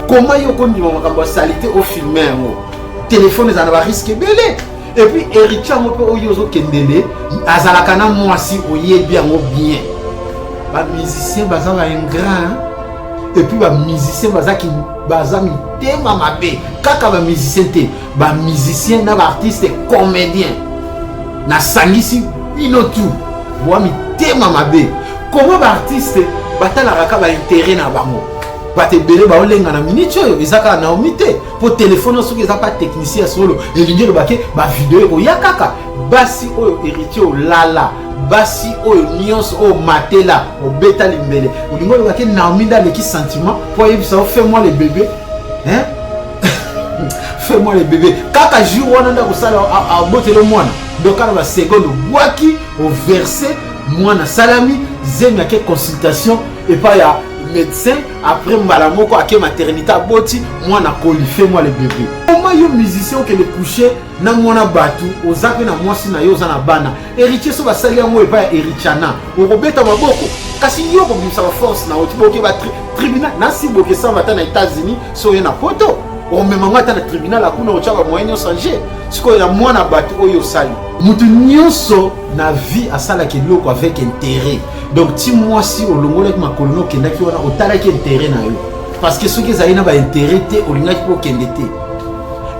comment yo kondi makambo salité au filmer ngo téléphone za na risque belé et puis héritier ngo pe oyo zo kendele azalaka na mwasi oyebi ngo bien ba musicien baza ba ingrat et puis ba musicien baza ki baza mitema mabe kaka ba musicien te ba musicien na ba artiste comédien na sangisi inotu bo mitema mabe comment ba artiste batala raka ba intérêt na bango bate belé ba olenga na minute oyo ezaka na omité pour téléphone soki eza pas technicien solo elingi lobake ba vidéo ko yakaka basi oyo héritier o lala basi oyo nyonso o matela o beta limbele olingo lobake na ominda leki sentiment pour yebisa fais-moi le bébé hein fais-moi le bébé kaka jour wana nda kosala a botelo mwana donc ala ba seconde bwaki au verset mwana salami zemi ake consultation et pas ya médecin après mbala moko ake maternité boti mwana qualifié moi le bébé comment yo musicien que le coucher na mwana batu ozaka na mwasi na yo za na bana héritier so basali yango et pas héritiana okobeta maboko kasi yo ko bimsa force na otiboke ba tribunal na si boke sa mata na États-Unis so yena poto o memanga ta na tribunal akuna ochaka moyen changer siko ya mwana batu oyo sali mutu nyonso na vie asala ke loko avec intérêt donc ti moi si olongola ki makolono kenda ki wana otala ki intérêt na yo parce que ceux qui zaina ba intérêt te olinga ki po kende te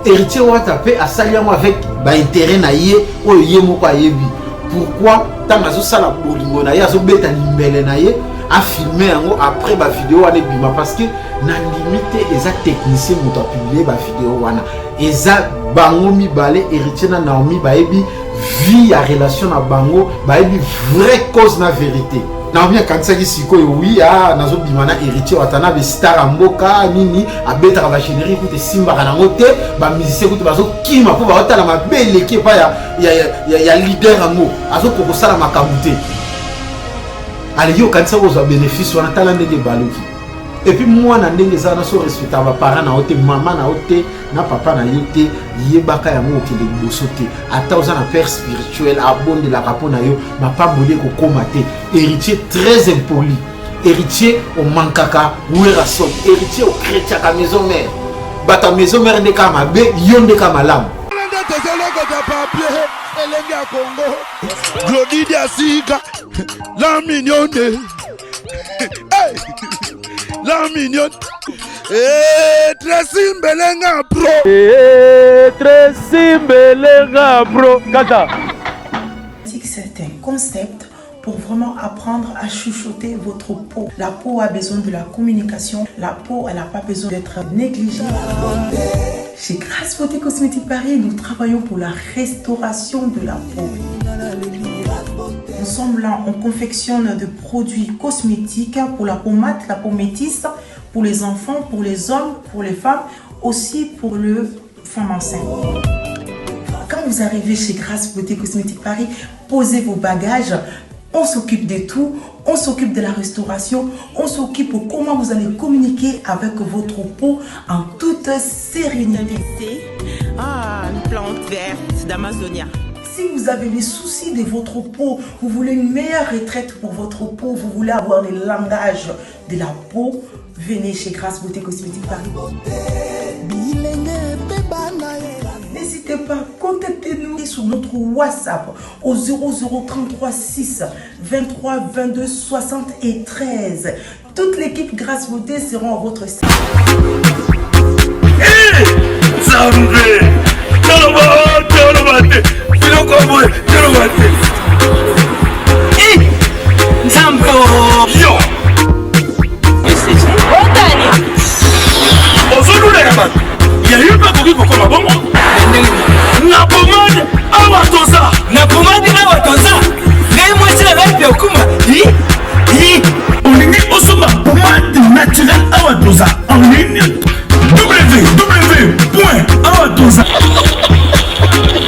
héritier wa tapé asali yango avec ba intérêt na ye oyo ye moko ayebi pourquoi tanga zo sala bolingo na ye azo beta limbele na ye a filmer yango après ba vidéo wana bima parce que na limite eza technicien moto a publier ba vidéo wana eza bango mibale héritier na Naomi baebi vie ya relation na bango baebi vraie cause na vérité Naomi akansaki sikoyo oui nazo bimana héritier watana be star mboka nini abeta ka ba générique kuti simba kana ngote ba musicien kuti bazo kima po ba otala mabele ki pa ya leader ngo azo kokosala makabute ali yo kanisa ko za bénéfice wana tala ndenge baloki et puis moi na ndenge za na so respecter ba parents na ote maman na ote na papa na yote yebaka yango okende liboso te ata oza na père spirituel abonde la rapport na yo ma pas bolé ko komate héritier très impoli héritier au mankaka ouera son héritier au chrétien ka maison mère bata maison mère ndeka mabe yo ndeka malamu Elenga Congo, Glodidia Sika, la mignonne, hey, la mignonne, Tracy Belenga Pro, Tracy Belenga Pro, Kata. C'est un concept pour vraiment apprendre à chuchoter votre peau. La peau a besoin de la communication, la peau elle n'a pas besoin d'être négligée. Chez Grâce Beauté Cosmétique Paris, nous travaillons pour la restauration de la peau. Nous sommes là, on confectionne de produits cosmétiques pour la peau mate, la peau métisse, pour les enfants, pour les hommes, pour les femmes, aussi pour les femmes enceintes. Quand vous arrivez chez Grâce Beauté Cosmétique Paris, posez vos bagages. On s'occupe de tout, on s'occupe de la restauration, on s'occupe de comment vous allez communiquer avec votre peau en toute sérénité. Une plante verte d'Amazonia. Si vous avez des soucis de votre peau, vous voulez une meilleure retraite pour votre peau, vous voulez avoir le langage de la peau, venez chez Grâce Beauté Cosmétique Paris. N'hésitez pas, contactez-nous sur notre WhatsApp au 0033 6 23 22 73. Toute l'équipe Grâce Beauté sera à votre service. Il y a eu pas de pour comme bon. Na pomade awatoza. Na pomade awatoza. Mais moi c'est la même bien comme on est au sommet pomade naturelle awatoza en ligne www.awatoza.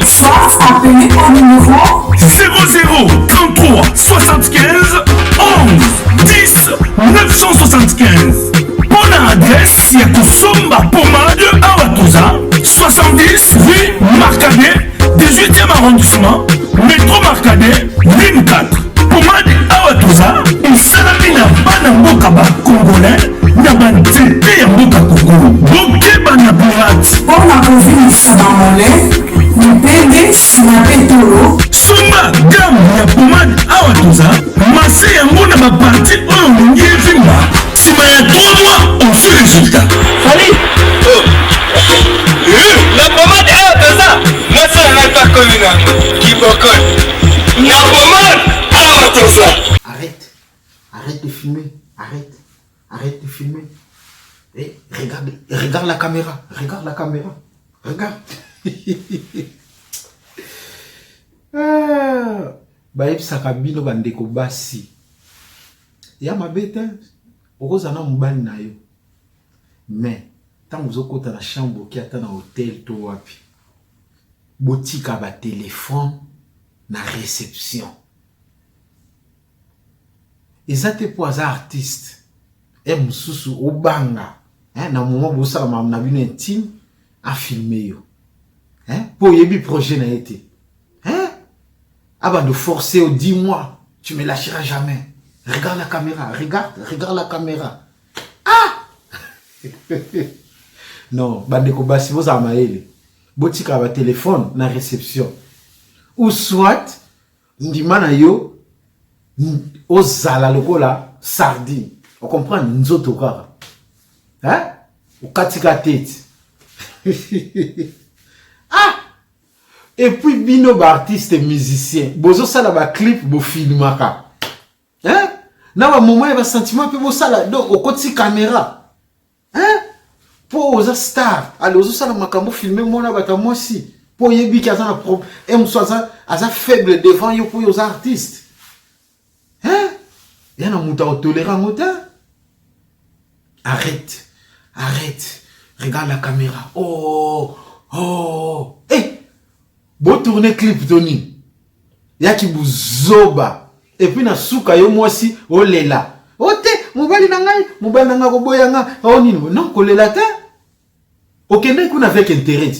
Soit appelez au numéro 00 33 75 11 10 975. Bonne adresse, il y a Kosomba Pomade Awatoza, 70 rue Marcadet, 18e arrondissement, métro Marcadet, ligne 4. Pomade Awatoza, et Salamina Banamboka Congolais, Nabanzete Yamboka Congo. toza masse yango na baparti oyo olingi evimba nsima ya 3 mois on fait résultat Fali na pomade oyo toza mwasi na ngai pakomi nango kibokol na pomade oyo toza. Arrête de filmer, arrête de filmer. Eh, regarde la caméra, regarde. Baeb sakabino bandeko basi. Ya mabete, okozana mubali na yo. Mais tant vous okota na chambre qui ata na hôtel to wapi. Botika ba téléphone na réception. Ezate po aza artiste. Mususu obanga. Na moment bo sala ma na bino intime a filmer yo. Po yebi projet na été. Avant de forcer au 10 mois, tu me lâcheras jamais. Regarde la caméra, regarde la caméra. Ah! Non, bandeko basi vous amaele. Botika ba téléphone na réception. Ou soit ndima na yo ozala lokola sardine. On comprend nzoto kaka. Ou katika tête. Ah! Et puis bino ba artiste musicien. Bozo sala ba clip bo filmaka. Na ba moment ba sentiment pe bo sala donc au côté caméra. Pour aux stars. Alors ozo sala makambo filmer mona bata moi si. Pour yebi kaza na problème soit aza faible devant yo pour aux artistes. Yana muta tolérant mota. Arrête. Regarde la caméra. Oh. Bon tourner clip Tony. Yaki buzoba. Et puis na suka yo mwasi olela. Ote mobali nanga ko boyanga onino. Non kolela te. Okende kuna avec intérêt.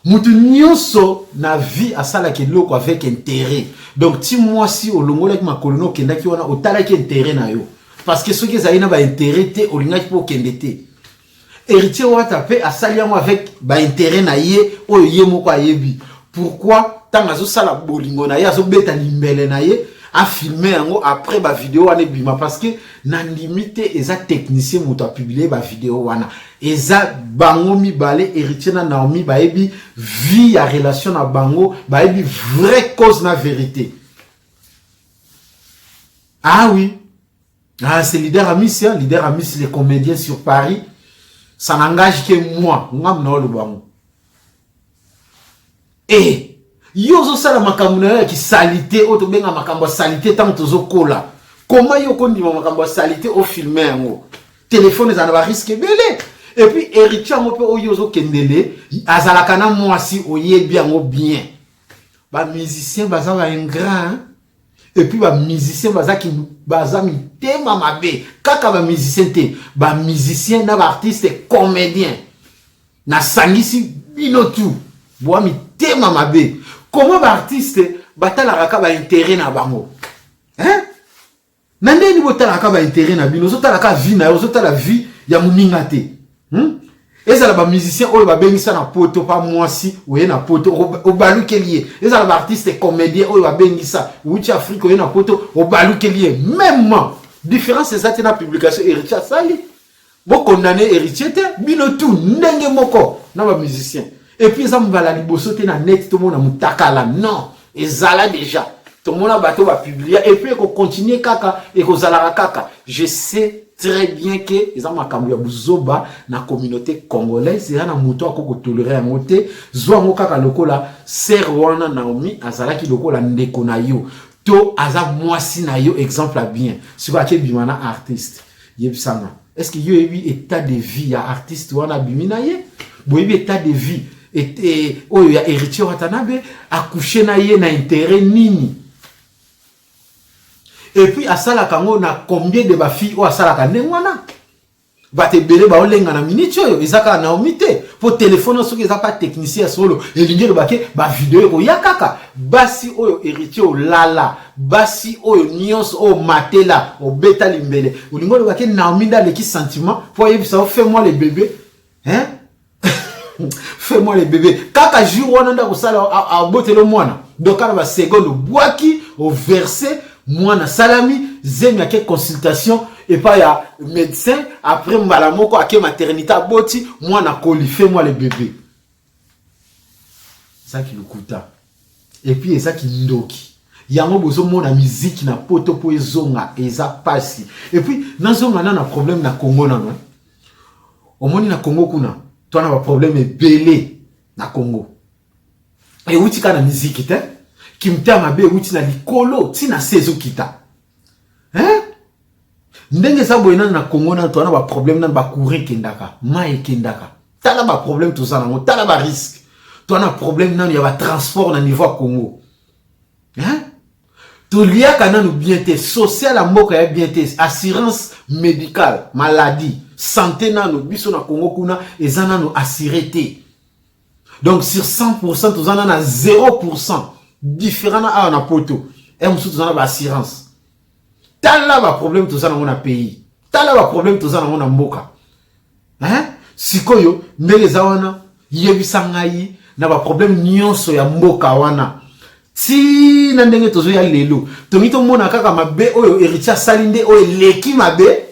Mutu nyonso na vie asala ke loko avec intérêt. Donc ti mwasi olongola ki makolono kenda ki wana otala ki intérêt na yo. Parce que ceux qui ont ba intérêt te olinga ki po kende te. Héritier wata pe asali yango avec ba intérêt na ye oyo ye moko ayebi. Pourquoi tant azo sala bolingo na ye azo beta limbele na ye a filmer yango après ba vidéo wana bima parce que na limite eza technicien moto a publier ba vidéo wana eza bango mibale héritier na Naomi baebi vie ya relation na bango baebi vraie cause na vérité. Ah oui. Ah c'est leader Amis les comédiens sur Paris. Ça n'engage que moi, ngam na le bango. Et yozo sala makambo na ki salité oto benga makambo salité tant tozo kola. Comment yo kondi makambo salité au filmer yango. Téléphone za na ba risque belé. Et puis héritier ngo pe oyozo kendele azalaka na mwasi oyebi yango bien. Ba musicien baza ba ingrat. Et puis ba musicien baza ki baza mi tema mabe. Kaka ba musicien te, ba musicien na ba artiste comédien. Na sangisi binotu. Boa mi tema mabe. Comment ba artiste batala raka ba intérêt na bango? Nande ni botala raka ba intérêt na bino, zotala ka vie na yo, zotala vie ya muninga te. Ezala ba musicien oyo ba bengisa na poto pa mwasi oye na poto obaluke lié. Ezala ba artiste comédien oyo ba bengisa wuti Afrique oye na poto obaluke lié. Même différence c'est ça na publication héritier sali. Bo condamné héritier te bino tout ndenge moko na ba musicien. Et puis ça mbala liboso te na net to mona mutakala non, ezala déjà. Tout le monde a bateau va publier et puis qu'on continue kaka et qu'on zala kaka. Je sais très bien que les gens makambu ya buzoba na communauté congolaise et na muto akoko tolérer en moté zo ngo kaka lokola ser wana Naomi azala ki lokola ndeko na yo to aza mwasi na yo exemple bien si ba ke bimana artiste yebisanga est-ce que yo ebi état de vie ya artiste wana bimina ye bo ebi état de vie et oyo ya héritier Watanabe accoucher na ye na intérêt nini. Et puis à ça la kango na combien de ba filles ou à ça la kanengwana va te bele ba olenga na minute yo ezaka na omité pour téléphone soki eza pas technicien solo et lingelo baké ba vidéo ko yakaka basi oyo héritier o lala basi oyo nyons o matela o beta limbele lingelo baké na ominda le ki sentiment pour yebisa fais-moi les bébés fais-moi les bébés kaka jour wana nda ko sala a botelo mwana donc ala ba seconde boaki au verset moi na salami zemi ake consultation et pas ya médecin après mbala moko ake maternité aboti moi na qualifié moi le bébé ça qui le coûta et puis ça qui ndoki yango bozo mona musique na poto po ezonga eza pasi et puis nazonga na problème na Congo na no omoni na Congo kuna toi na ba problème ebele na Congo et uti kana musique te kimta mabe uti na likolo ti na sezo kita hein ndenge sa boyena na Congo na toi na ba problème na ba courir kendaka mai kendaka tala ba problème tout ça na tala ba risque toi na problème na ya ba transport na niveau Congo hein to liya kana no bien te social a mboka ya bien te assurance médicale maladie santé na no biso na Congo kuna ezana no assuré te donc sur 100% tous en a 0% différent à na poto et musu tous en a assurance tala ba problème tous en a pays tala ba problème tous en a mboka hein sikoyo ndenge zawana yebisa ngai na ba problème nyonso ya mboka wana si na ndenge tozo ya lelo tomito mona kaka mabe oyo Heritia salinde oyo leki mabe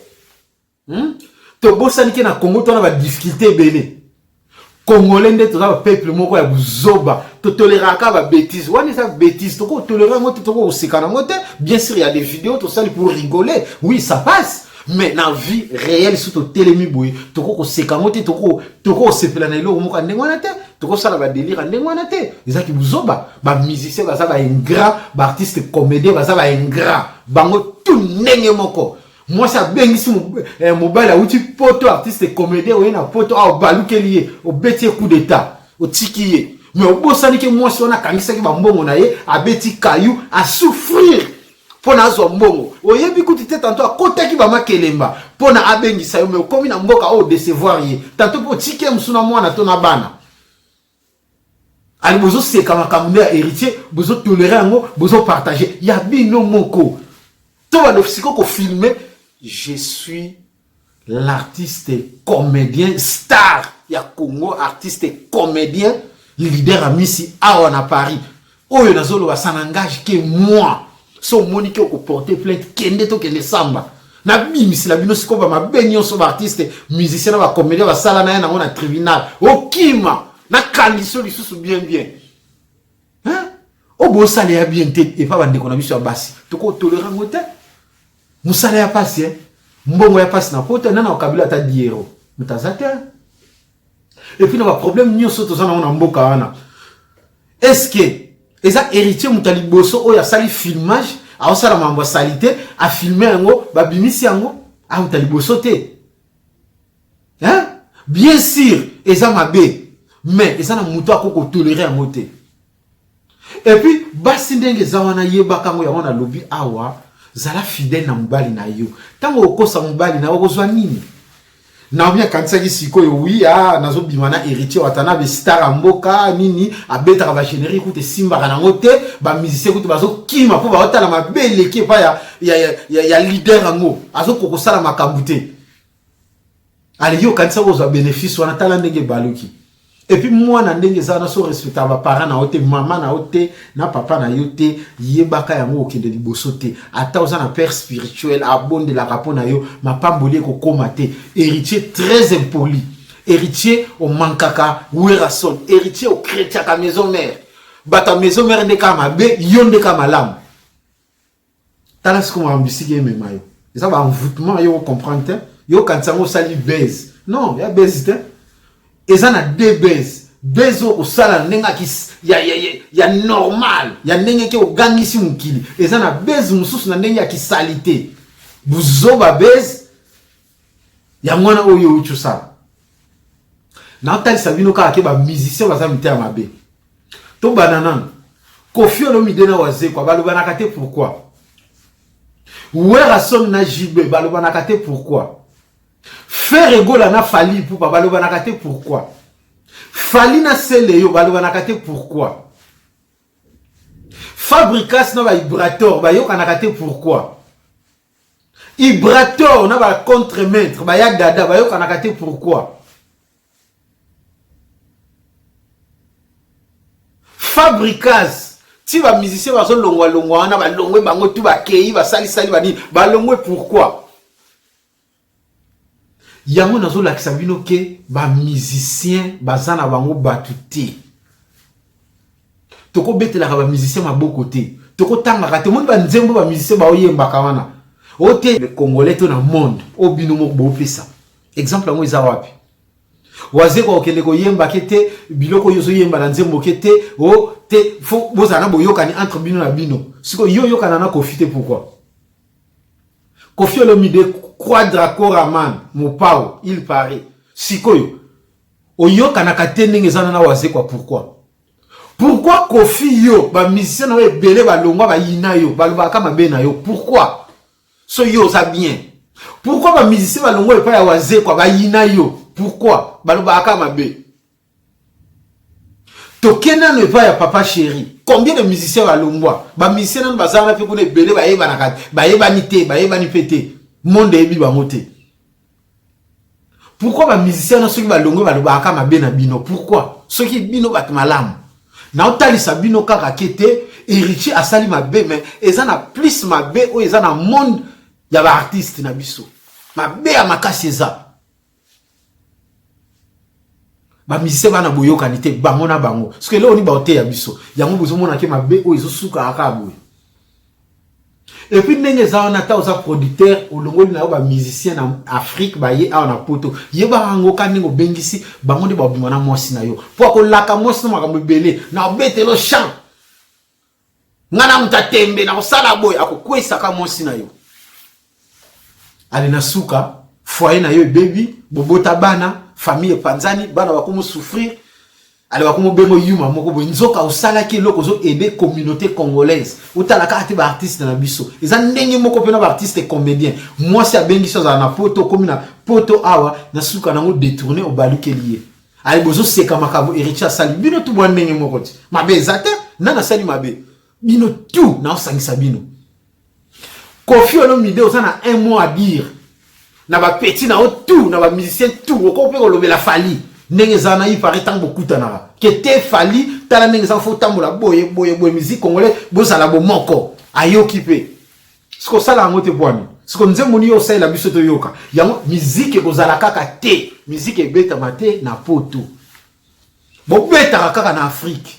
to bosanike na Congo to na ba difficulté belé Congolais nde to na peuple moko ya buzoba to toleraka ba bêtise wana ça bêtise to ko tolérer mo to ko sikana mote bien sûr il y a des vidéos tout ça pour rigoler oui ça passe mais na vie réelle surtout télémi boy to ko sikana mote to ko sepela na ilo mo ka ndengwana te to ko sala ba délire ndengwana te ezaki buzoba ba musicien ba za ba ingrat ba artiste comédien ba za ba ingrat bango tout ndenge moko moi ça bengisi mobile a outil poto artiste comédien ou na poto a balukelié au beti coup d'état au tikiye mais au bosani que moi si on a kangisa ki ba mbongo na ye a beti caillou à souffrir pona zo mbongo oyebi kuti te tantôt a kota ki ba makelemba pona abengisa yo mais comme na mboka o décevoir ye tantôt po tike msuna mwana to na bana ali bozo se kama kamunda héritier bozo tolérer ngo bozo partager ya bino moko to ba dofisiko ko filmer. Je suis l'artiste comédien star ya Congo, artiste comédien, leader à Missy Awan à Paris. Oyo nazolo ça n'engage que moi. So monique ko porter plainte kende to kende samba. Na bimisi la bino siko ba mabenyo so artiste musicien ba comédien ba sala na na on tribunal. Okima na kandiso lisusu bien. Hein? O bo sala ya bien te et pas bande ko na biso basi. To ko tolérer ngote. Musala ya pasi mbongo ya pasi na poto nana okabila ta diero mutazate et puis na ba problème nyonso tozana na mboka wana est-ce que eza héritier mutali boso oya sali filmage a osala mambo salité a filmer yango ba bimisi yango a mutali boso te hein bien sûr eza mabe mais eza na muto akoko tolérer yango te et puis basi ndenge zawana yebaka ngo yango na lobby awa zala fidèle na mubali na yo tango okosa mubali na okozwa nini na obia kanisa ki sikoyo oui nazo bimana héritier watana be star mboka nini abeta ba générique koute simba kana ngote ba musicien koute bazo kima po ba otala mabele ki pa ya leader ngo azo kokosala makambute ali yo kanisa kozwa bénéfice wana tala ndenge baluki et puis moi na ndenge za na so respecter ba parents na ote maman na ote na papa na yote yebaka yango okende liboso te ata oza na père spirituel abonde la rapport na yo mapamboli ko komate héritier très impoli héritier au mankaka werason héritier au chrétien ka maison mère bata maison mère ndeka mabe yonde ka malam tala ce qu'on ambisi game mayo ça va envoûtement yo comprendre yo kansango sali baise non ya baise te ezana deux baise bezo osala nenga ki ya normal ya ndenge ke ogangisi mukili ezana base mususu na ndenge ya kisalite buzoba base ya mwana oyo uchusala na tali sabino ka ke ba musicien baza mite ya mabe to banana Koffi Olomide na waze kwa balobana kate pourquoi Werason na Jibe balobana kate pourquoi Faire Egola na Fali pour balobana kate pourquoi Fali na Seleyo balobana kate pourquoi Fabricas na ba Ibrator ba yoka na kate pourquoi Ibrator na ba contre-maître ba ya dada ba yoka na kate pourquoi Fabricas Si ba musicien ba zo longwa longwa na ba longwe bango tu ba kei ba sali sali ba ni ba longwe pourquoi? Yango nazo lakisa bino ke ba musicien bazana bango batuté. Toko betela ba musicien maboko te. Toko tanga ka te monde ba nzembo ba musicien ba oyemba kawana. Ote le Congolais to na monde o bino moko bo pesa. Exemple ngo eza wapi? Waze ko okende ko yemba kete biloko yozo yemba na nzembo kete o te fo bozana boyokani entre bino na bino. Siko yo yokana na Kofi te pourquoi? Kofi Olomide Quadracoraman Mopao il paraît. Siko yo oyokana katende ngezana na waze kwa pourquoi? Pourquoi Kofi yo ba musicien na ebele ba longwa ba yina yo ba lobaka mabe na yo pourquoi? So yo ça bien. Pourquoi ba musicien ba longwa epa ya waze kwa ba yina yo? Pourquoi? Balobaka mabe. Tokena ne pas ya papa chéri. Combien de musiciens ba longwa? Ba musicien na bazana pe kone belé ba yeba na kati. Ba yeba ni te, ba yeba ni pété. Monde ebi ba moté. Pourquoi ba musicien na soki ba longwa balobaka mabe na bino? Pourquoi? Soki bino bat malamu. Na otali sabino kaka kete héritier asali mabe mais ezana plus mabe o ezana monde ya ba artiste na biso. Mabe ya makasi eza. Ba musicien bana boyoka nité bango na bango parce que là on y ba oté ya biso yango bozo mona ke mabe o ezo suka akabwe et puis ndenge za na ta oza producteur olongoli na ba musicien na Afrique ba ye a na poto ye ba ngo kaningo bengisi bango ndi ba bimana mosi na yo po ko laka mosi na makambo belé na betelo chant ngana mutatembe na osala boy akokwesa ka mosi na yo ali na suka foyer na yo baby bobota bana famille panzani bana bakomo souffrir ale bakomo bengo yuma moko bo nzoka osala ki loko zo aider communauté congolaise utala ka ati ba artiste na biso eza ndenge moko pena ba artiste comédien moi si abengi so za na poto komi na poto awa na suka nango détourner au baluke lié ale bozo seka makabo héritier sali bino tu bwa ndenge moko ti mabe ezate nana sali mabe bino tout na osangisa bino Kofi Olomide osana un mot à dire na ba petit na tout na ba musicien tout ko pe ko lobela fali ndenge zana yi paraît tant beaucoup tanara que te fali tala ndenge za fo tambola boye musique congolais bozala bo moko ayoki pe siko sala ngote bwani siko nzembo ni yo sala biso to yoka yango musique kozala kaka te musique ebeta mate na poto bo beta kaka na Afrique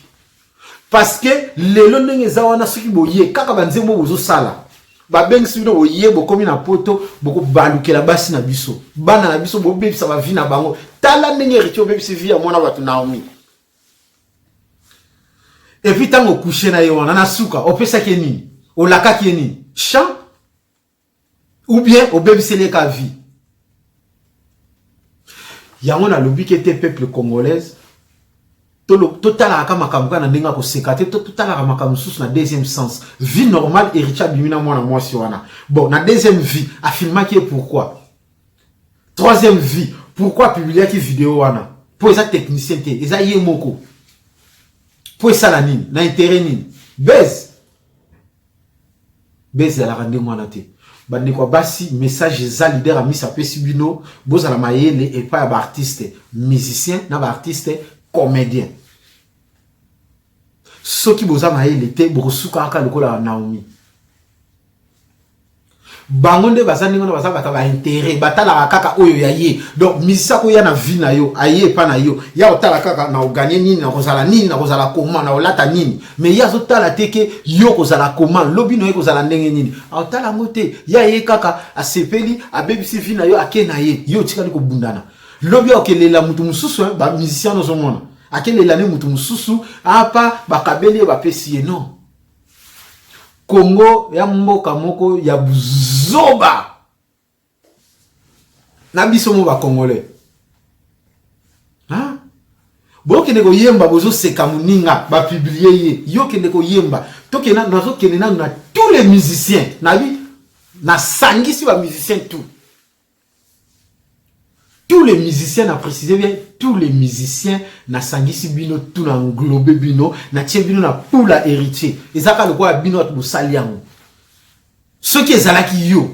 parce que lelo ndenge za wana soki boye kaka banzembo bozo sala ba bengisi bino boye bokomi na poto boko balukela basi na biso bana na biso bobebisa ba vie na bango tala ndenge ritio bebisi vie ya mwana batu Naomi et puis tango coucher na yo na suka opesa ke nini olaka ke nini chant ou bien obebisi le ka vie yango na lobi ke te peuple congolaise Total à makambuka na ndinga ko sekate total à makamsusu na deuxième sens vie normale héritier bimina mwana mwasi wana bon na deuxième vie affirma qui est pourquoi troisième vie pourquoi publier qui vidéo wana pour ça technicien te eza ye moko pour ça la nini na intérêt nini base la rende mwana te bande kwa basi message za leader a mis sa pesibino boza la mayele et pas ba artiste musicien na ba artiste comédien ce qui boza mayele te bosuka aka lokola Naomi bangonde bazani ngona bazaba ta ba intérêt batala kaka oyo yaye donc misisa ko ya na vie na yo aye pa na yo ya otala kaka na oganye nini na kozala comment na olata nini mais ya zotala teke yo kozala comment lobi no ye kozala ndenge nini otala ngote ya ye kaka asepeli abebisi vie na yo akena ye yo tikali ko bundana lobi okelela mutu mususu ba musicien no somona akelela ne mutu mususu apa bakabeli ba pesi non Congo ya mboka moko ya buzoba na biso mo ba congolais hein boke ko yemba bozo seka muninga ba publier ye yo kende ko yemba to kena nazo kende na tous les musiciens na bi na sangisi ba musiciens tous les musiciens na préciser bien tous les musiciens na sangisi bino tout na englober bino na tie bino na poula héritier ezaka le quoi bino to saliango ce qui ezalaki yo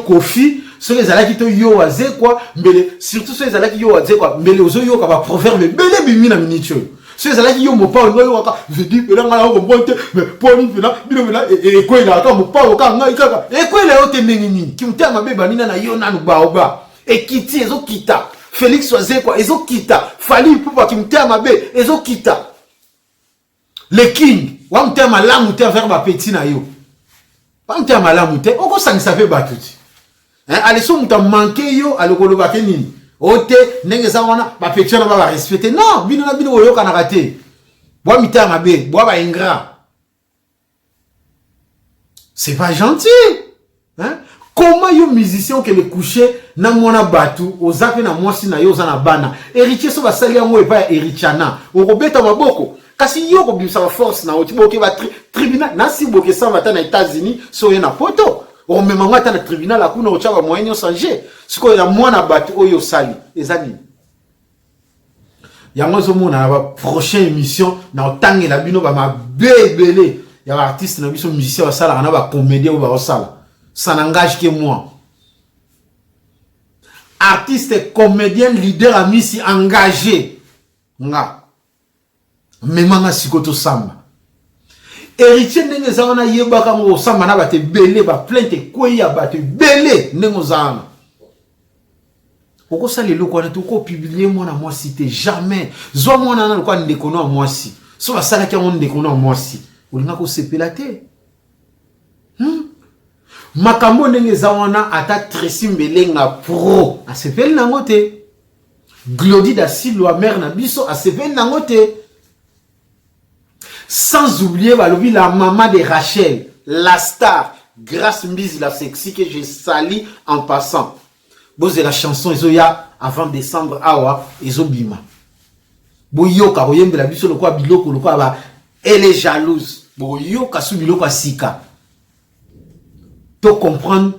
Kofi ce qui ezalaki to yo waze quoi mbele surtout ce ezalaki yo waze quoi mbele ozo yo ka ba proverbe bele bimi na minitio c'est ça là qui yo mo pa ngo waka je dis là ngala ko bonte mais poni pena bino mena e ko ila ka mo pa o ka ngai kaka e ko ila yote nini ki mutama beba nina na yo nanu ba oba e kiti ezo kita Félix Oise quoi ezo kita Fally Ipupa ki mutama be ezo kita le king wa mutama la muté vers ba petit na yo wa mutama la muté oko sangisa fe batuti hein allez so muta manqué yo alokolo ba ke nini ote ndenge za wana ba petit na ba respecter non bino na bino oyo kana raté bois mitama be bois ba ingrat c'est pas gentil hein comment yo musicien que le coucher na mwana batu ozape na mwasi na yo za na bana héritier so ba sali yango e pa héritiana okobeta maboko kasi yo ko bimsa force na oti boke ba tribunal na si boke sa mata na États-Unis so ye na poto o mema ngata na tribunal akuna o chaba moyen changer siko ya mwana batu oyo sali ezani yango zo mona ba prochaine émission na otangi la bino ba mabebele ya ba artiste na biso musicien wa sala na ba comédien ba sala ça n'engage que moi artiste comédien leader amisi engagé nga memanga sikoto samba héritier ndenge zaona yebaka ngo samba na bate belé ba plainte koya bate belé ndenge zaona oko sali loko na to ko publier mona moi cité jamais zo mona na ko ndeko no moi si so ba sala ki on ndeko no moi si olinga ko sepela te makambo ndenge zaona ata Tracy Mbelenga pro a sepela nango te Glody da Silva mère na biso a sepela nango te. Sans oublier la maman de Rachel, la star, Grâce Mise la sexy que je salue en passant. Bon, c'est la chanson Ezoya avant décembre awa Ezobima. Bon yoka boyembe la biso lokwa biloko lokwa ba elle est jalouse. Bon yoka su biloko sika. To comprendre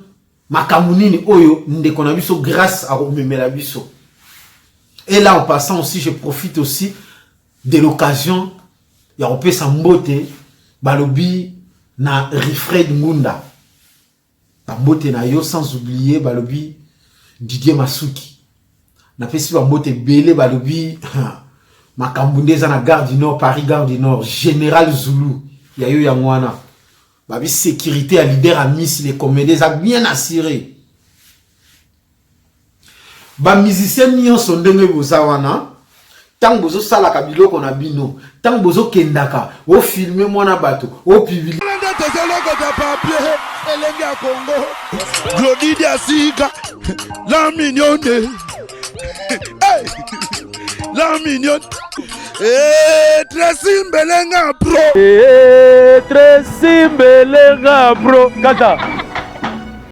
makamunini oyo ndeko na biso grâce à omeme la biso. Et là en passant aussi je profite aussi de l'occasion ya opesa mbote balobi na Rifred Ngunda ba mbote na yo sans oublier balobi Didier Masuki na pesi ba mbote belé balobi makambundeza na Gare du Nord Paris Gare du Nord Général Zulu ya yo ya ngwana babi sécurité à leader à Miss les comédiens a bien assuré ba musicien nyonso ndenge bozawana tant bozo sala kabilo kona bino tant bozo kendaka o filmer mwana bato o publier Elenga Congo Glody da Silva la mignonne hey la mignonne Tracy Mbelenga pro Tracy Mbelenga pro kata